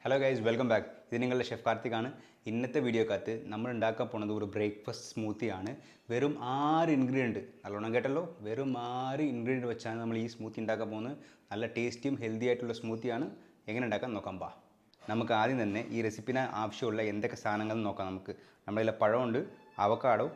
Hello guys, welcome back. ഇത് നിങ്ങളുടെ chef കാർത്തികാണ്. ഇന്നത്തെ വീഡിയോക്കകത്ത് നമ്മൾ ഉണ്ടാക്കാൻ പോകുന്നത് ഒരു ബ്രേക്ക്ഫാസ്റ്റ് സ്മൂത്തിയാണ്. വെറും 6 ഇൻഗ്രീഡിയൻറ്റ്, നല്ലോണം കേട്ടല്ലോ, വെറും 6 ഇൻഗ്രീഡിയൻറ്റ് വെച്ചാണ് നമ്മൾ ഈ സ്മൂത്തി ഉണ്ടാക്കാൻ പോകുന്നത്. നല്ല ടേസ്റ്റിയും ഹെൽത്തി ആയിട്ടുള്ള സ്മൂത്തിയാണ്. എങ്ങനെ ഉണ്ടാക്കാൻ നോക്കാം പാ. നമുക്ക് ആദ്യം തന്നെ ഈ റെസിപ്പിന് ആവശ്യമുള്ള എന്തൊക്കെ സാധനങ്ങൾ നോക്കാം. നമ്മുടെ പഴമുണ്ട്, അവക്കാഡോ,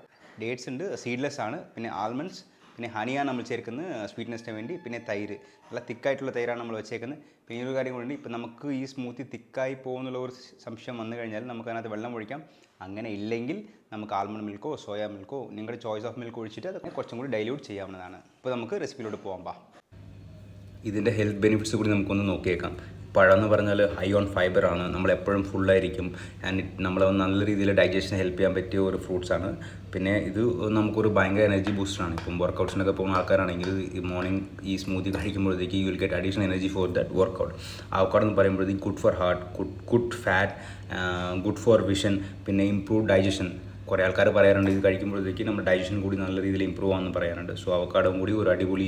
ഡേറ്റ്സ് ഉണ്ട്, സീഡ്ലെസ് ആണ്, പിന്നെ ആൽമണ്ട്സ്, പിന്നെ ഹണിയാണ് നമ്മൾ ചേർക്കുന്നത് സ്വീറ്റ്നെസ്സിന് വേണ്ടി, പിന്നെ തൈര്, നല്ല തിക്കായിട്ടുള്ള തൈരാണ് നമ്മൾ വെച്ചേക്കുന്നത്. പിന്നെ ഒരു കാര്യം കൂടി, ഇപ്പം നമുക്ക് ഈ സ്മൂത്തി തിക്കായി പോകുന്നുള്ള ഒരു സംശയം വന്നു കഴിഞ്ഞാൽ നമുക്ക് അതിനകത്ത് വെള്ളം ഒഴിക്കാം. അങ്ങനെ ഇല്ലെങ്കിൽ നമുക്ക് ആൽമണ്ട് മിൽക്കോ സോയാ മിൽക്കോ നിങ്ങളുടെ ചോയ്സ് ഓഫ് മിൽക്ക് ഒഴിച്ചിട്ട് അത് കുറച്ചും കൂടി ഡൈല്യൂട്ട് ചെയ്യാവുന്നതാണ്. ഇപ്പോൾ നമുക്ക് റെസിപ്പിയിലോട്ട് പോകാം പാ. ഇതിൻ്റെ ഹെൽത്ത് ബെനിഫിറ്റ്സ് കൂടി നമുക്കൊന്ന് നോക്കിയേക്കാം. പഴം എന്ന് പറഞ്ഞാൽ ഹൈ ഓൺ ഫൈബറാണ്, നമ്മളെപ്പോഴും ഫുള്ളായിരിക്കും. ആൻഡ് നമ്മളെ നല്ല രീതിയിൽ ഡൈജഷൻ ഹെൽപ്പ് ചെയ്യാൻ പറ്റിയ ഒരു ഫ്രൂട്ട്സാണ്. പിന്നെ ഇത് നമുക്കൊരു ഭയങ്കര എനർജി ബൂസ്റ്ററാണ്. ഇപ്പം വർക്കൗട്ട്സിനൊക്കെ പോകുന്ന ആൾക്കാരാണെങ്കിൽ ഈ മോർണിംഗ് ഈ സ്മൂത്തി കഴിക്കുമ്പോഴത്തേക്ക് you will get additional energy for that workout. Avocado എന്ന് പറയുമ്പോഴത്തേക്ക് good for heart, good fat, good for vision, പിന്നെ ഇംപ്രൂവ് ഡൈജഷൻ. കുറേ ആൾക്കാർ പറയാറുണ്ട് ഇത് കഴിക്കുമ്പോഴത്തേക്ക് നമ്മുടെ ഡൈജഷൻ കൂടി നല്ല രീതിയിൽ ഇമ്പ്രൂവ് ആണെന്ന് പറയാറുണ്ട്. സോ അവക്കാഡോയും കൂടി ഒരു അടിപൊളി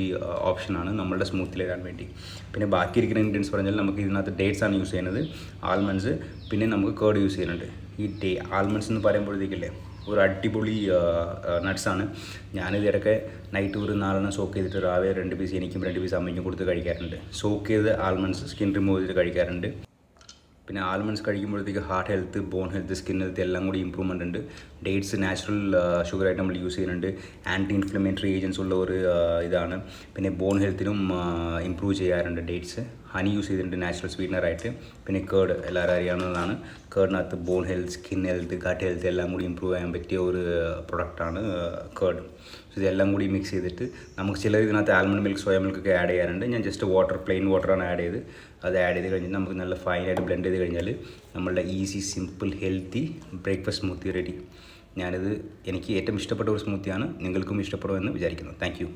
ഓപ്ഷനാണ് നമ്മളുടെ സ്മൂത്തിലിടാൻ വേണ്ടി. പിന്നെ ബാക്കിയിരിക്കുന്ന ഇൻഗ്രീഡിയൻസ് പറഞ്ഞാൽ നമുക്ക് ഇതിനകത്ത് ഡേറ്റ്സ് ആണ് യൂസ് ചെയ്യുന്നത്, ആൽമണ്ട്സ്, പിന്നെ നമുക്ക് കേർഡ് യൂസ് ചെയ്യുന്നുണ്ട്. ഈ ആൽമണ്ട്സ് എന്ന് പറയുമ്പോഴത്തേക്കില്ലേ ഒരു അടിപൊളി നട്ട്സാണ്. ഞാനിത് ഇടയ്ക്ക് നൈറ്റ് ഒരു 4 സോക്ക് ചെയ്തിട്ട് രാവിലെ 2 പീസ് എനിക്കും 2 പീസ് അമ്മയ്ക്കും കൊടുത്ത് കഴിക്കാറുണ്ട്. സോക്ക് ചെയ്ത് ആൽമണ്ട്സ് സ്കിൻ റിമൂവ് ചെയ്തിട്ട് കഴിക്കാറുണ്ട്. പിന്നെ ആൽമണ്ട്സ് കഴിക്കുമ്പോഴത്തേക്ക് heart health, bone health, skin health എല്ലാം കൂടി ഇമ്പ്രൂവ്മെൻ്റ് ഉണ്ട്. ഡേറ്റ്സ് നാച്ചുറൽ ഷുഗറായിട്ട് നമ്മൾ യൂസ് ചെയ്യുന്നുണ്ട്. ആൻറ്റി ഇൻഫ്ലമേറ്ററി ഏജൻസ് ഉള്ള ഒരു ഇതാണ്. പിന്നെ ബോൺ ഹെൽത്തിനും ഇമ്പ്രൂവ് ചെയ്യാറുണ്ട് ഡേറ്റ്സ്. ഹണി യൂസ് ചെയ്തിട്ടുണ്ട് നാച്ചുറൽ സ്വീറ്റ്നറായിട്ട്. പിന്നെ കേർഡ് എല്ലാവരും അറിയാവുന്നതാണ്. കേർഡിനകത്ത് bone health, skin health, gut health എല്ലാം കൂടി ഇമ്പ്രൂവ് ചെയ്യാൻ പറ്റിയ ഒരു പ്രൊഡക്റ്റാണ് കേർഡ്. സോ ഇതെല്ലാം കൂടി മിക്സ് ചെയ്തിട്ട് നമുക്ക് ചിലർ ഇതിനകത്ത് ആൽമണ്ട് മിൽക്ക്, സോയ മിൽക്കൊക്കെ ആഡ് ചെയ്യാറുണ്ട്. ഞാൻ ജസ്റ്റ് പ്ലെയിൻ വാട്ടറാണ് ആഡ് ചെയ്ത്. അത് ആഡ് ചെയ്ത് കഴിഞ്ഞാൽ നമുക്ക് നല്ല ഫൈനായിട്ട് ബ്ലെൻഡ് ചെയ്ത് കഴിഞ്ഞാൽ നമ്മളുടെ easy, simple, healthy breakfast smoothie ready. എനിക്ക് ഏറ്റവും ഇഷ്ടപ്പെട്ട ഒരു സ്മൂത്തിയാണ്. നിങ്ങൾക്കും ഇഷ്ടപ്പെടുമെന്ന് വിചാരിക്കുന്നു. Thank you.